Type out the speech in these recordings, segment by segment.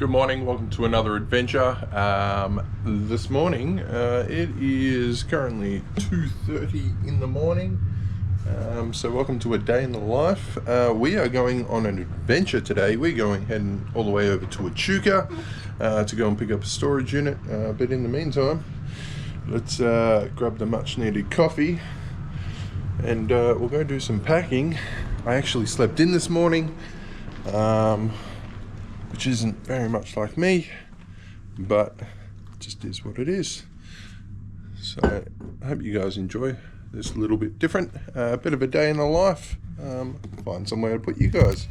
Good morning, welcome to another adventure. This morning it is currently 2:30 in the morning, so welcome to a day in the life. We are going on an adventure today. We're heading all the way over to Echuca to go and pick up a storage unit, but in the meantime let's grab the much needed coffee and we'll go do some packing. I actually slept in this morning, which isn't very much like me, but it just is what it is. So I hope you guys enjoy this little bit different, a bit of a day in the life. Find somewhere to put you guys.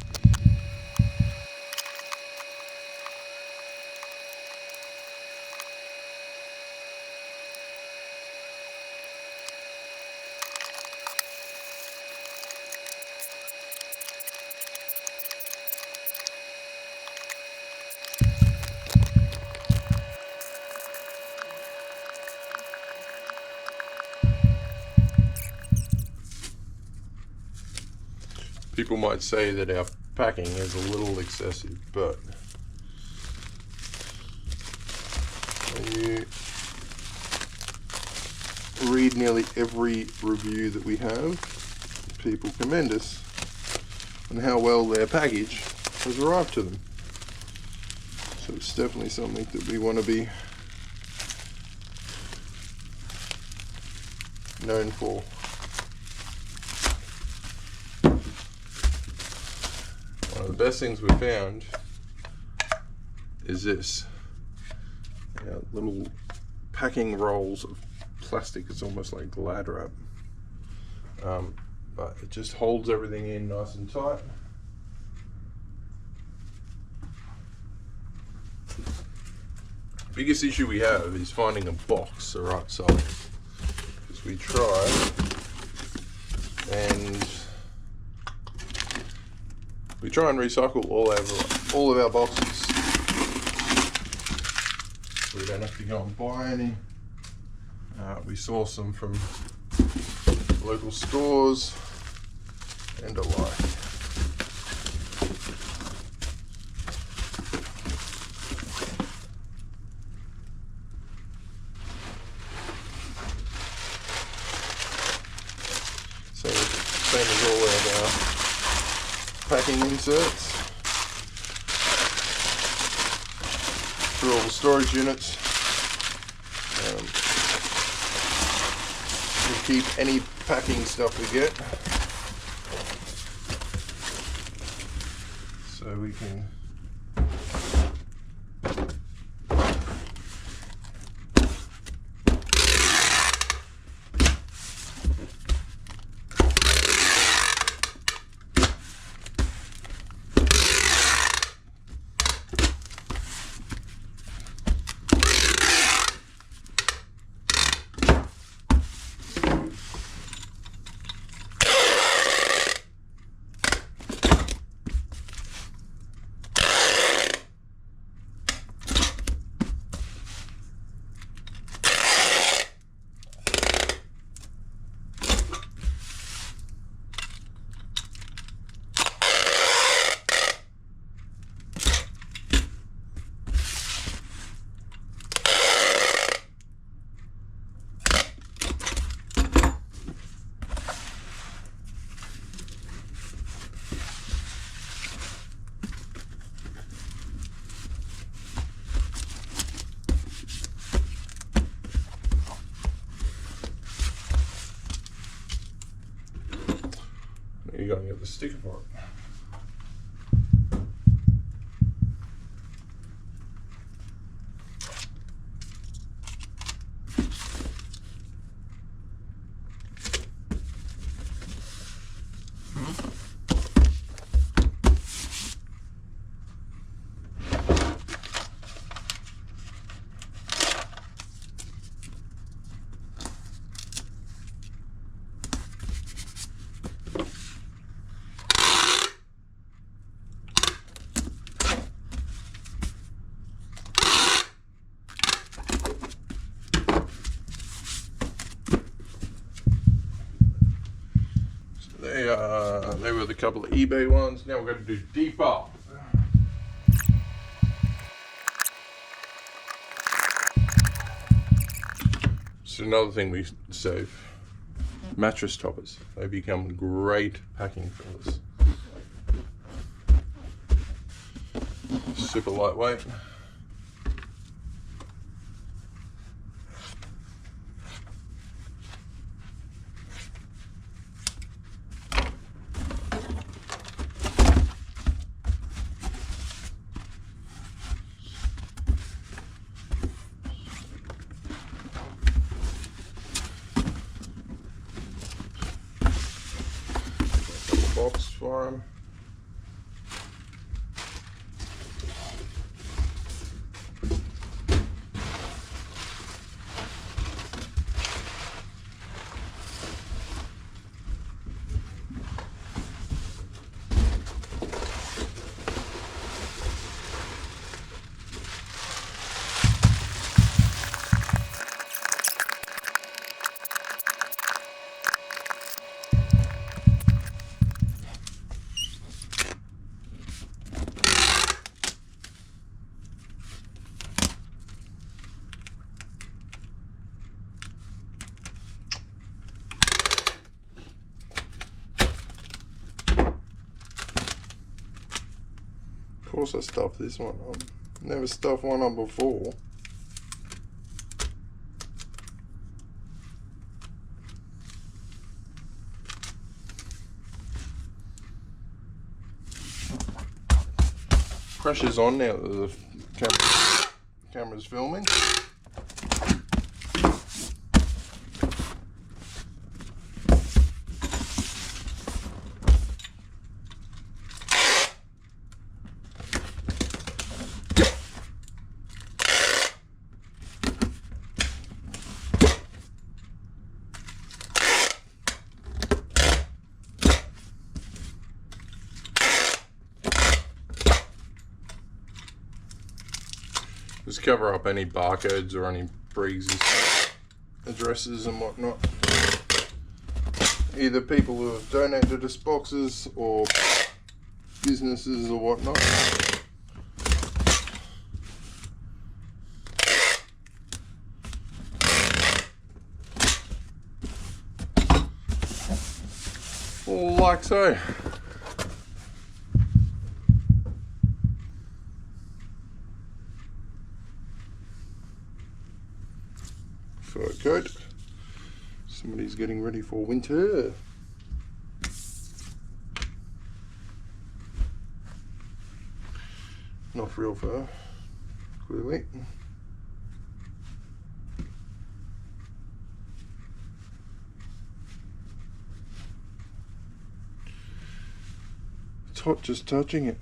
People might say that our packing is a little excessive, but when you read nearly every review that we have, people commend us on how well their package has arrived to them. So it's definitely something that we want to be known for. One of the best things we found is this, little packing rolls of plastic. It's almost like Glad wrap, but it just holds everything in nice and tight. Biggest issue we have is finding a box the right size, because we tried and recycle all of our boxes, so we don't have to go and buy any. We source them from local stores and alike. So same as all of our packing inserts through all the storage units. We keep any packing stuff we get, so we can you gotta get the sticker for it. They were the couple of eBay ones. Now we're going to do deep up. It's another thing we save. Mattress toppers. They become great packing fillers. Super lightweight. Box for them. Of course I stuffed this one on. Never stuffed one on before. Pressure's on now that the camera's filming. Just cover up any barcodes or any pre-existing addresses and whatnot. Either people who have donated us boxes or businesses or whatnot. Like so. Fur coat. Somebody's getting ready for winter. Not real fur, clearly. It's hot just touching it.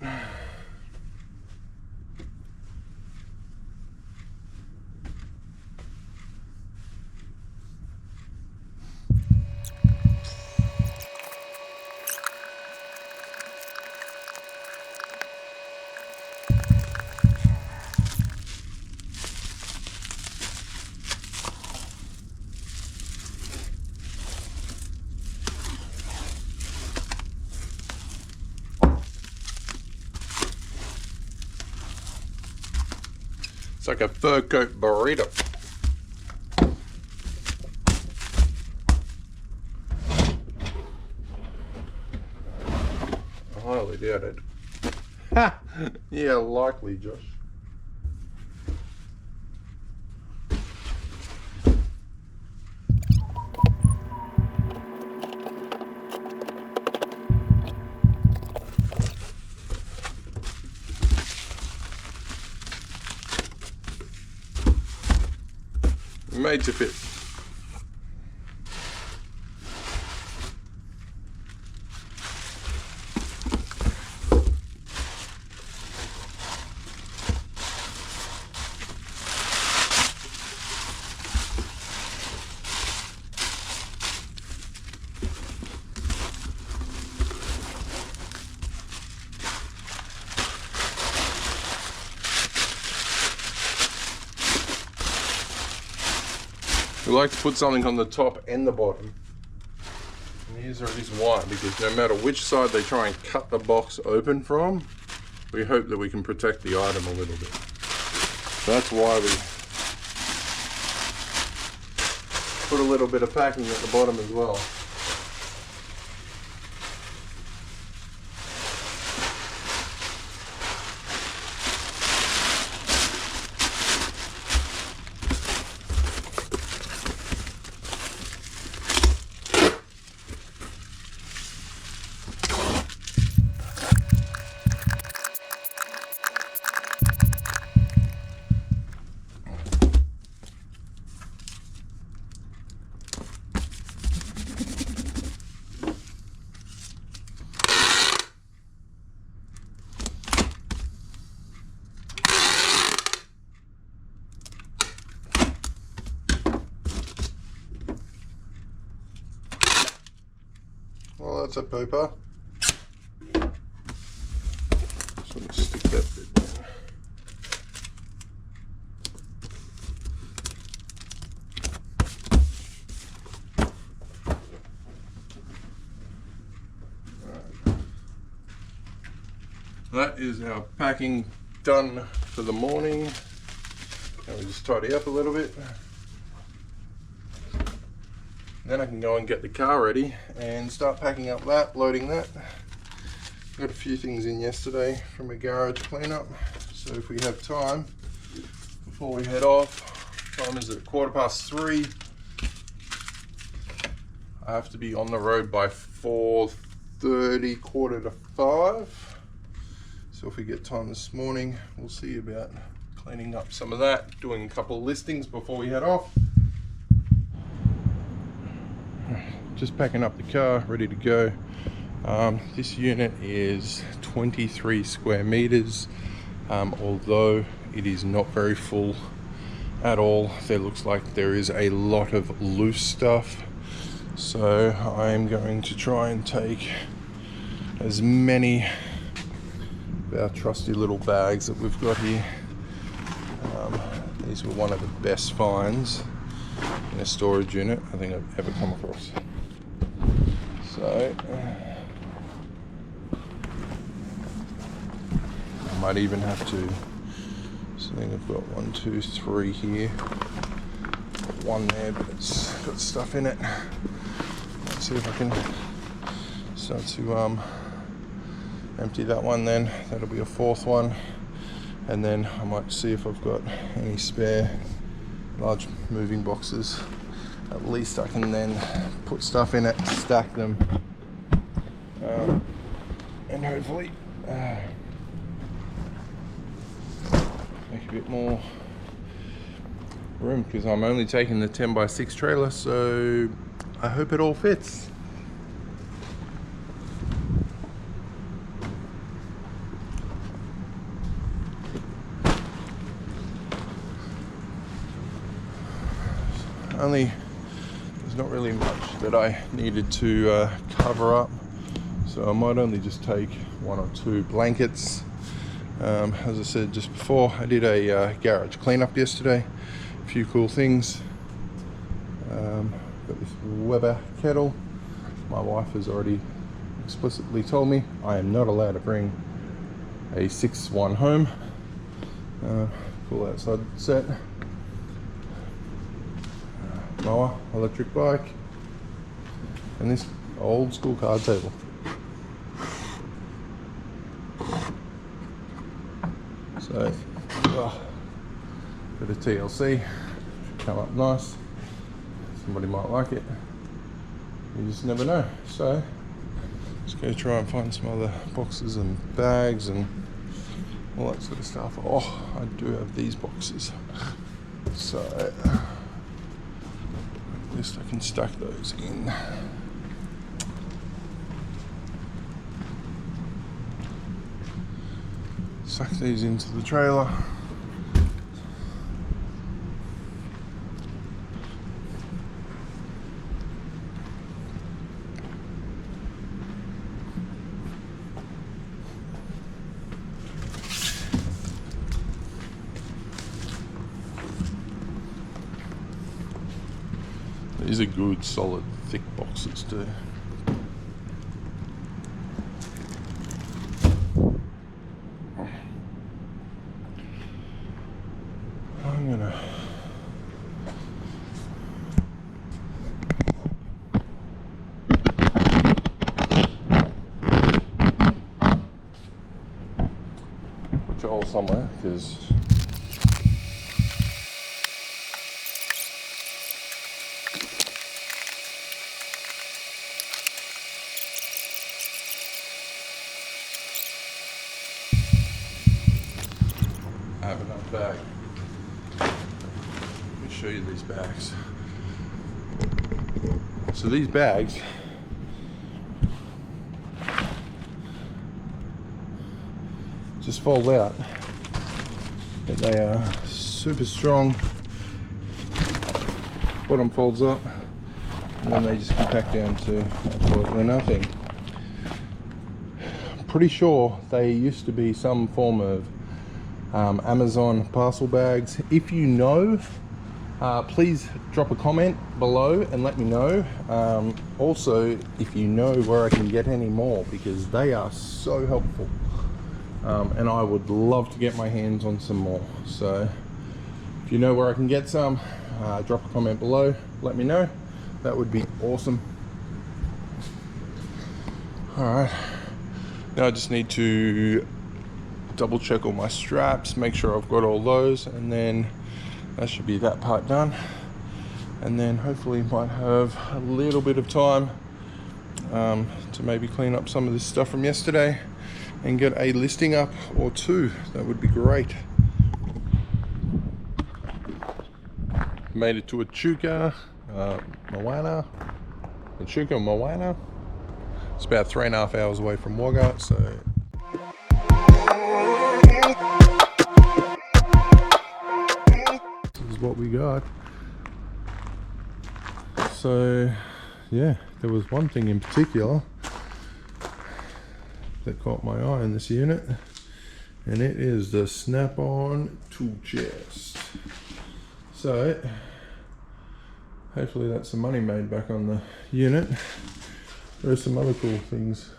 It's like a fur coat burrito. I highly doubt it. Ha! Yeah, likely, Josh. Made to fit. We like to put something on the top and the bottom. And here's the reason why, because no matter which side they try and cut the box open from, we hope that we can protect the item a little bit. That's why we put a little bit of packing at the bottom as well. Well, that's a pooper. Just want to stick that bit in. That is our packing done for the morning. Now we just tidy up a little bit. Then I can go and get the car ready and start packing up that, loading that. Got a few things in yesterday from a garage cleanup, so if we have time before we head off, time is at 3:15. I have to be on the road by 4:30, 4:45. So if we get time this morning, we'll see about cleaning up some of that, doing a couple of listings before we head off. Just packing up the car, ready to go. This unit is 23 square meters, although it is not very full at all. There looks like there is a lot of loose stuff, so I'm going to try and take as many of our trusty little bags that we've got here. These were one of the best finds in a storage unit I think I've ever come across. So I might even have to, so I think I've got 1, 2, 3 here, got one there but it's got stuff in it. Let's see if I can start to empty that one, then that'll be a 4th one, and then I might see if I've got any spare large moving boxes. At least I can then put stuff in it, stack them, and hopefully make a bit more room, because I'm only taking the 10x6 trailer, so I hope it all fits. There's not really much that I needed to cover up, so I might only just take 1 or 2 blankets. As I said just before, I did a garage cleanup yesterday. A few cool things. Got this Weber kettle. My wife has already explicitly told me I am not allowed to bring a 6-1 home. Cool outside set. Mower, electric bike, and this old school card table. So, bit of TLC, should come up nice. Somebody might like it. You just never know. So, let's go try and find some other boxes and bags and all that sort of stuff. Oh, I do have these boxes. So, at least I can stack those in. Suck these into the trailer. These are good, solid, thick boxes too. I'm gonna Joel somewhere because I have enough bag. Let me show you these bags. So these bags just fold out, but they are super strong. Bottom folds up and then they just compact down to absolutely nothing. Pretty sure they used to be some form of Amazon parcel bags. If you know, please drop a comment below and let me know. Also, if you know where I can get any more, because they are so helpful. And I would love to get my hands on some more. So if you know where I can get some, drop a comment below, let me know. That would be awesome. All right, now I just need to double check all my straps, make sure I've got all those, and then that should be that part done. And then hopefully might have a little bit of time to maybe clean up some of this stuff from yesterday and get a listing up or two. That would be great. Made it to Echuca, Moana. It's about 3.5 hours away from Wagga, so this is what we got. So yeah, there was one thing in particular that caught my eye in this unit, and it is the snap-on tool chest. So hopefully that's some money made back on the unit. There's some other cool things.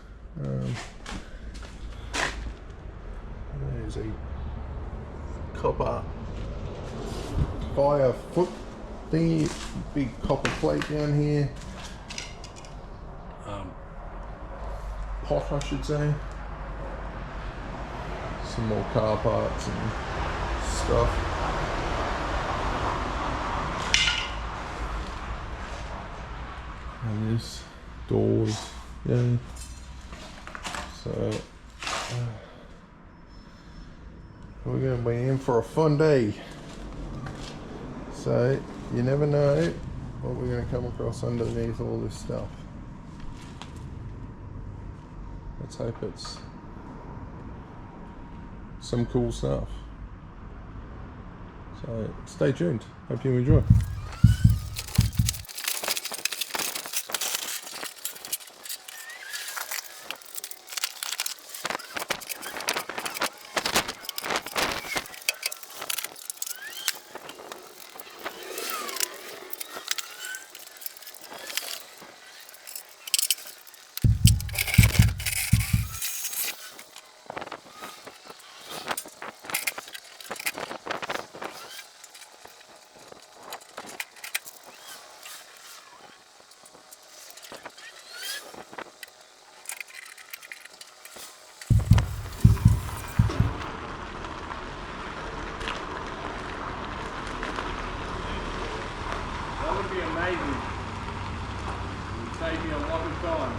There's a copper fire foot thingy, big copper plate down here. Pot, I should say. Some more car parts and stuff. And this doors, yeah. So we're going to be in for a fun day. So you never know what we're going to come across underneath all this stuff. Let's hope it's some cool stuff. So stay tuned. Hope you enjoy. That would be amazing. It would save me a lot of time.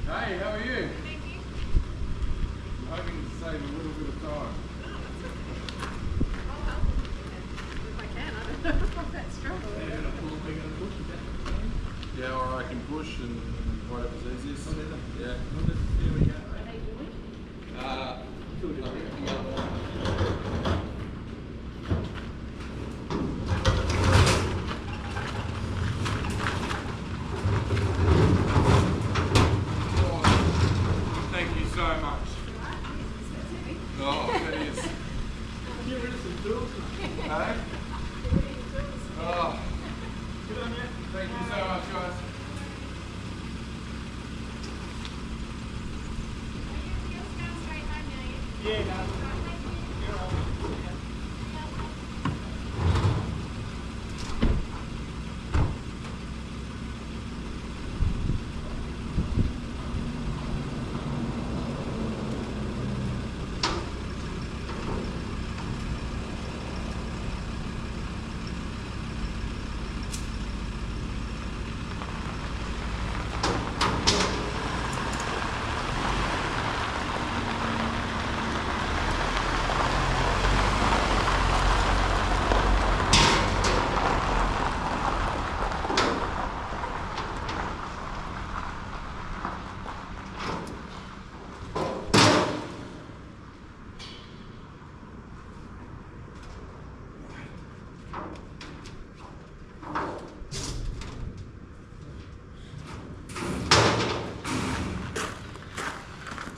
Hey, how are you? Thank you. I'm hoping to save a little bit of time. I'll help if I can. I don't know if that's trouble. Yeah, or I can push and whatever's easiest. Yeah. Are they doing? Thank you so much. Oh, please. Get rid of some tools. Hey? Oh. Good on you. Thank you so much, guys. Yeah, no.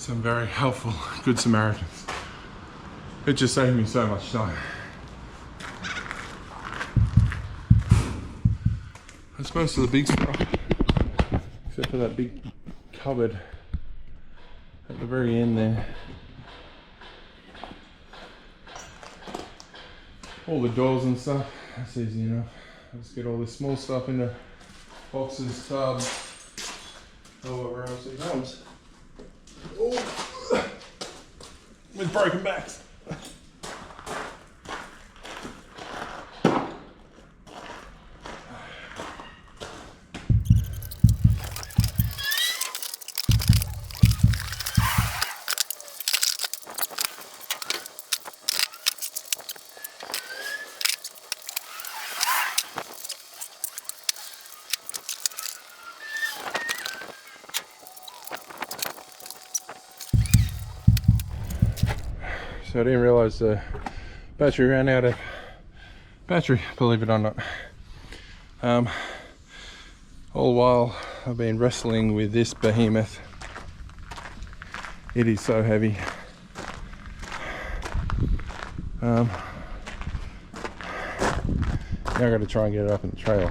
some very helpful Good Samaritans. It just saved me so much time. That's most of the big stuff, except for that big cupboard at the very end there. All the doors and stuff, that's easy enough. I just get all this small stuff into boxes, tubs, however else it comes. Oh, with broken backs. So I didn't realise the battery ran out of battery, believe it or not. All the while I've been wrestling with this behemoth. It is so heavy. Now I've got to try and get it up in the trail.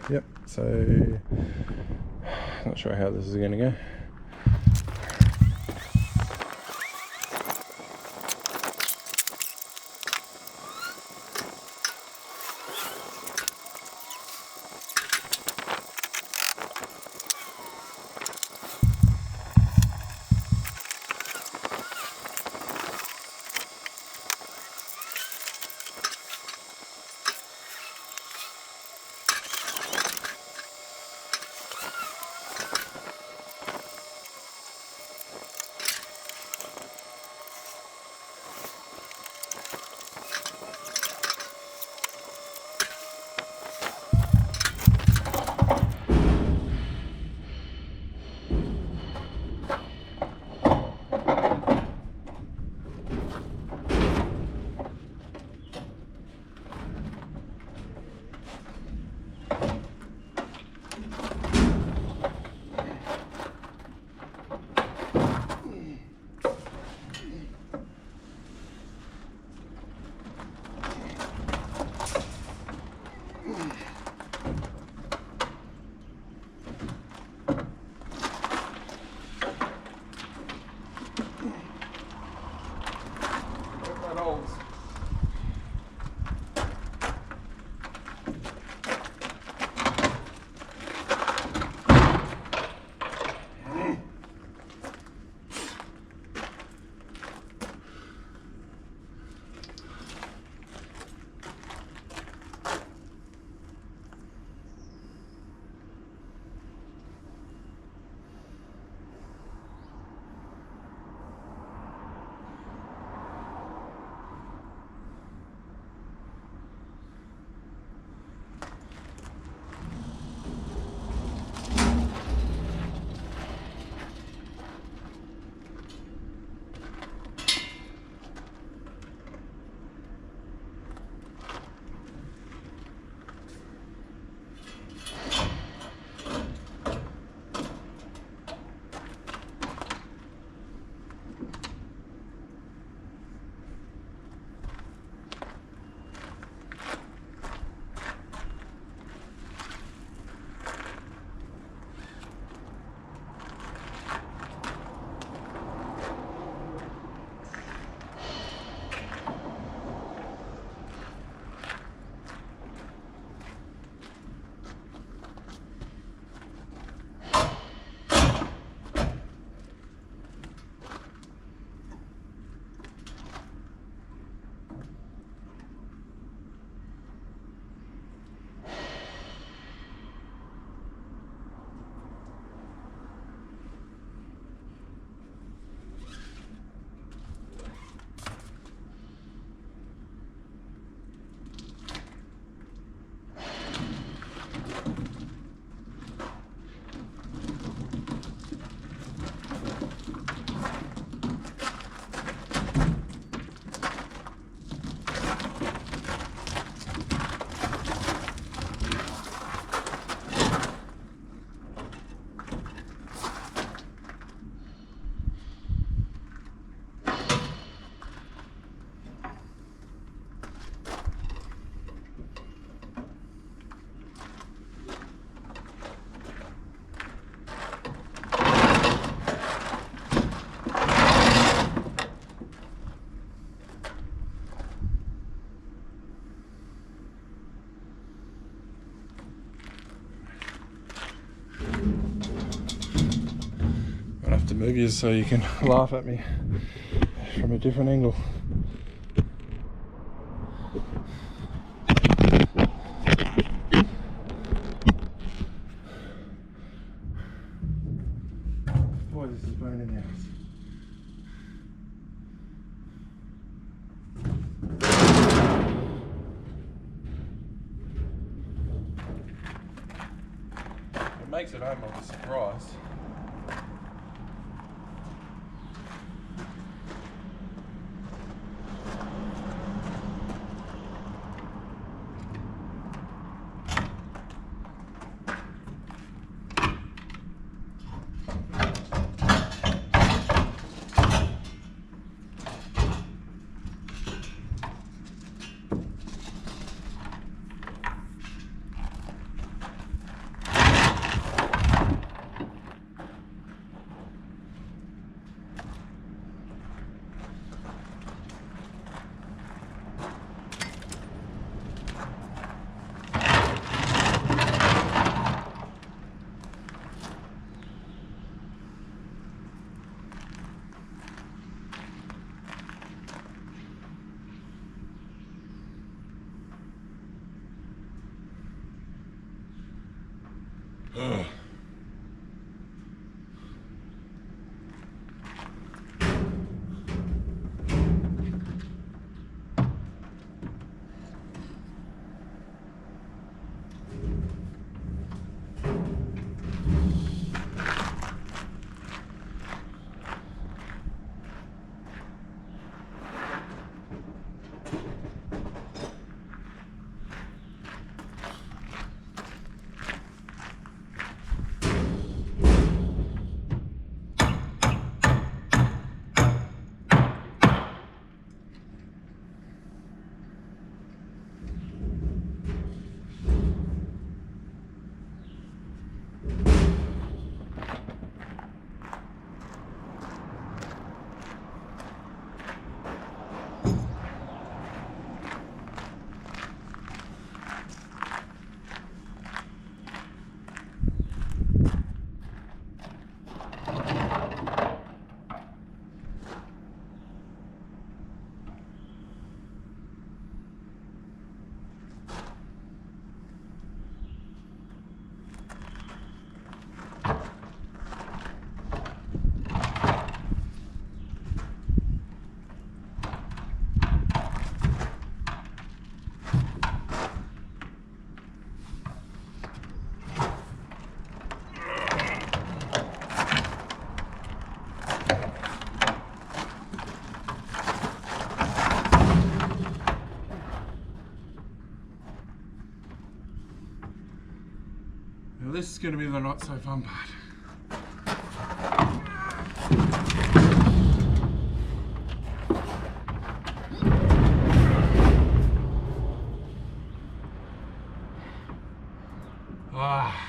Yep, so not sure how this is going to go. previews so you can laugh at me from a different angle. Boy, this is burning the house. It makes it home of a surprise. Ugh. Now this is going to be the not so fun part. Ah.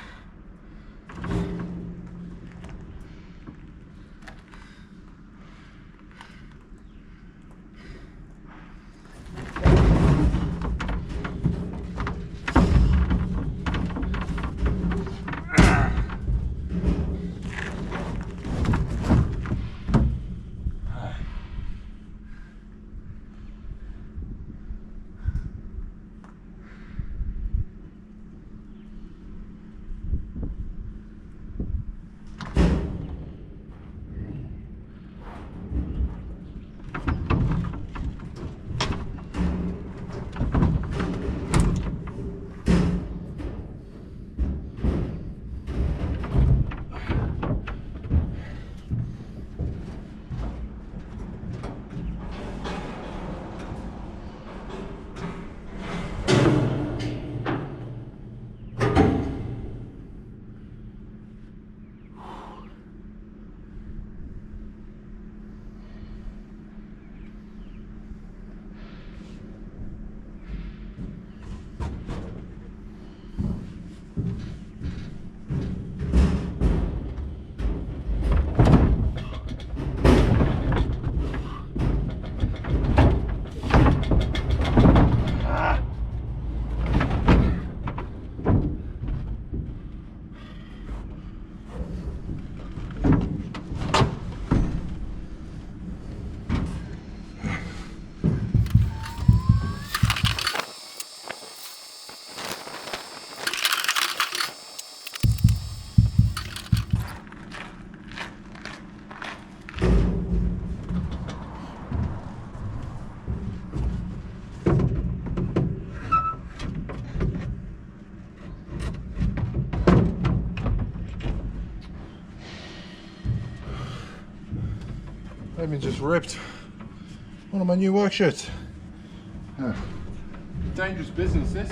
even just ripped one of my new work shirts. Dangerous business, this.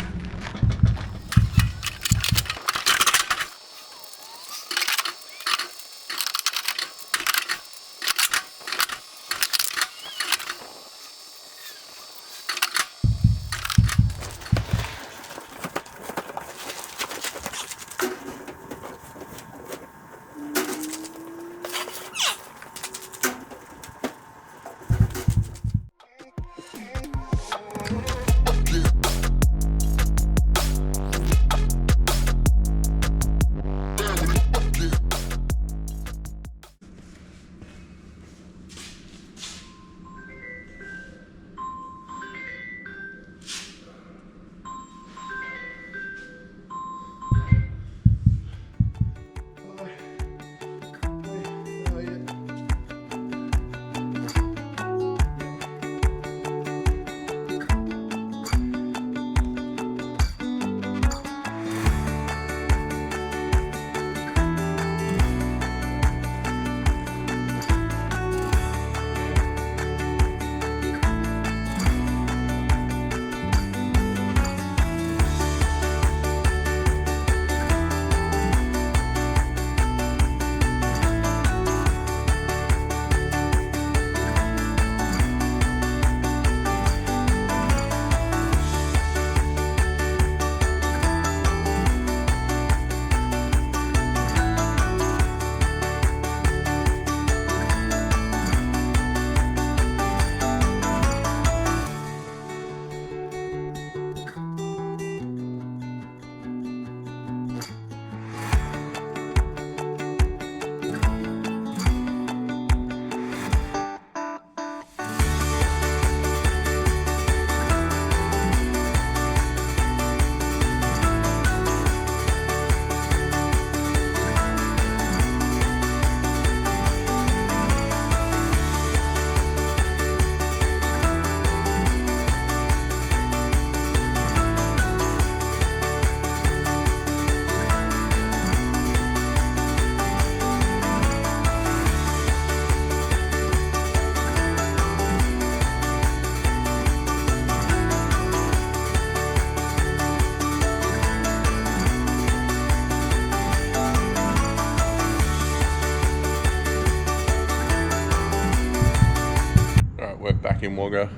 We're back in Wagga.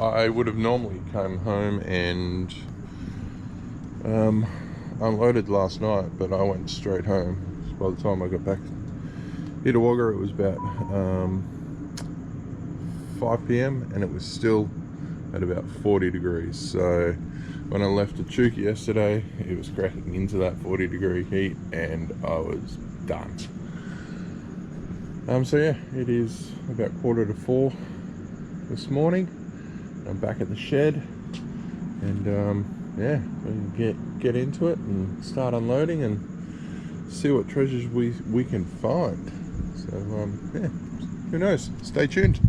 I would have normally come home and unloaded last night, but I went straight home. So by the time I got back here to Wagga, it was about 5 p.m. and it was still at about 40 degrees. So when I left Echuca yesterday, it was cracking into that 40-degree heat and I was done. So yeah, it is about 3:45 this morning. I'm back at the shed, and yeah, we can get into it and start unloading and see what treasures we can find. So yeah, who knows? Stay tuned.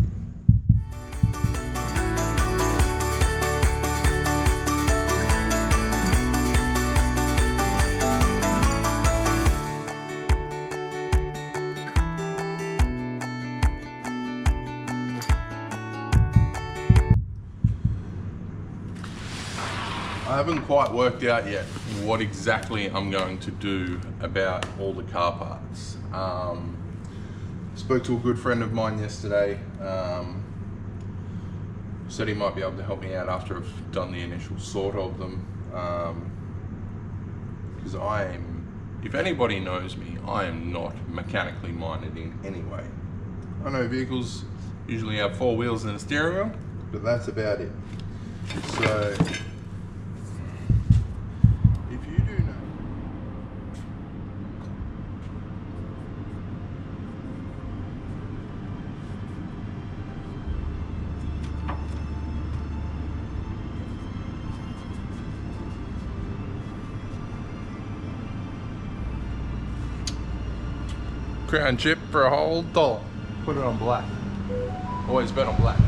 I haven't quite worked out yet what exactly I'm going to do about all the car parts. Spoke to a good friend of mine yesterday. Said he might be able to help me out after I've done the initial sort of them. Because if anybody knows me, I am not mechanically minded in any way. I know vehicles usually have 4 wheels and a steering wheel, but that's about it. So crown chip for a whole $1. Put it on black. Always bet on black.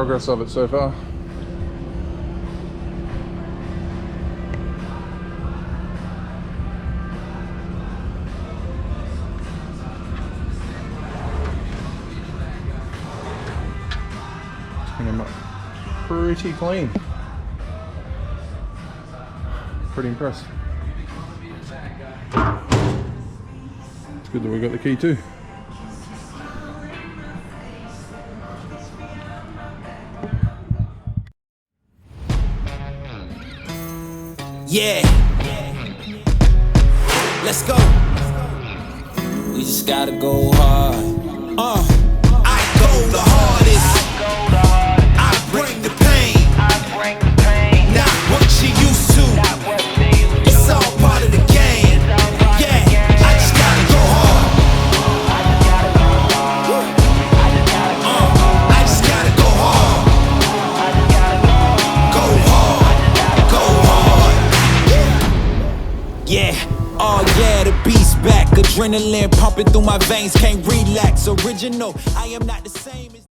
progress of it so far. It's coming up pretty clean. Pretty impressed. It's good that we got the key too. Yeah, let's go. We just gotta go hard. I go the hardest. I bring the pain. Not what you used to. It's all part of the game. Yeah, I just gotta go hard. I just gotta go hard. Go hard. Go hard. Yeah, oh yeah, the beast back. Adrenaline pumping through my veins, can't relax. Original, I am not the same as